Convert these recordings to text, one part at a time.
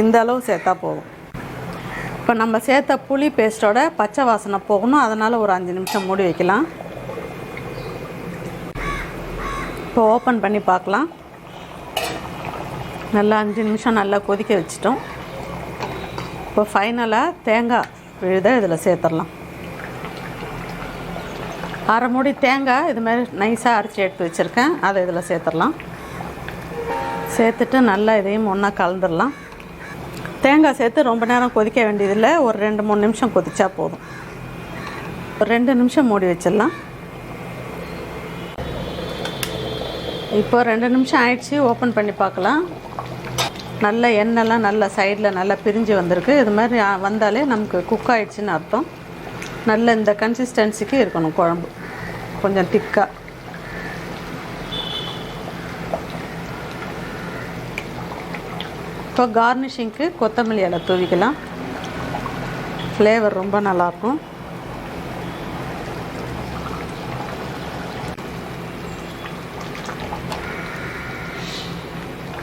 இந்த அளவு சேர்த்தா போதும். இப்போ நம்ம சேர்த்த புளி பேஸ்ட்டோட பச்சை வாசனை போகணும். அதனால் ஒரு 5 நிமிஷம் மூடி வைக்கலாம். இப்போ ஓப்பன் பண்ணி பார்க்கலாம். நல்லா 5 நிமிஷம் நல்லா கொதிக்க வச்சிட்டோம். இப்போ ஃபைனலாக தேங்காய் விழுத இதில் சேர்த்துடலாம். அரை மூடி தேங்காய் இது மாதிரி நைஸாக அரைச்சி எடுத்து வச்சுருக்கேன். அதை இதில் சேர்த்துடலாம். சேர்த்துட்டு நல்லா இதையும் ஒன்றா கலந்துடலாம். தேங்காய் சேர்த்து ரொம்ப நேரம் கொதிக்க வேண்டியதில்லை. ஒரு 2-3 நிமிஷம் கொதிச்சா போதும். ஒரு 2 நிமிஷம் மூடி வச்சிடலாம். இப்போ 2 நிமிஷம் ஆயிடுச்சு. ஓப்பன் பண்ணி பார்க்கலாம். நல்ல எண்ணெய்லாம் நல்ல சைடில் நல்லா பிரிஞ்சு வந்திருக்கு. இது மாதிரி வந்தாலே நமக்கு குக் ஆகிடுச்சின்னு அர்த்தம். நல்ல இந்த கன்சிஸ்டன்சிக்கு இருக்கணும் குழம்பு, கொஞ்சம் திக்காக. இப்போ கார்னிஷிங்க்கு கொத்தமல்லி இலை தூவிக்கலாம். ஃப்ளேவர் ரொம்ப நல்லாயிருக்கும்.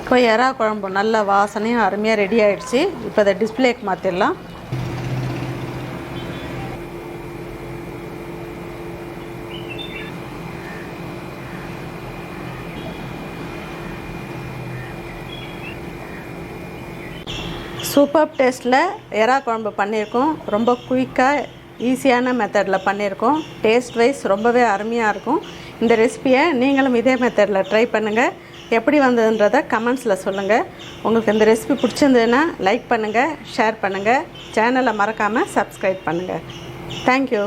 இப்போ எறா குழம்பு நல்ல வாசனையும் அருமையாக ரெடி ஆகிடுச்சு. இப்போ அதை டிஸ்பிளேக்கு மாற்றிடலாம். சூப்பர் டேஸ்ட்டில் எறா குழம்பு பண்ணியிருக்கோம். ரொம்ப குயிக்காக ஈஸியான மெத்தடில் பண்ணியிருக்கோம். டேஸ்ட் வைஸ் ரொம்பவே அருமையாக இருக்கும். இந்த ரெசிபியை நீங்களும் இதே மெத்தடில் ட்ரை பண்ணுங்கள். எப்படி வந்ததுன்றதை கமெண்ட்ஸில் சொல்லுங்கள். உங்களுக்கு இந்த ரெசிபி பிடிச்சிருந்ததுன்னா லைக் பண்ணுங்கள், ஷேர் பண்ணுங்கள். சேனலை மறக்காமல் சப்ஸ்கிரைப் பண்ணுங்கள். தேங்க்யூ.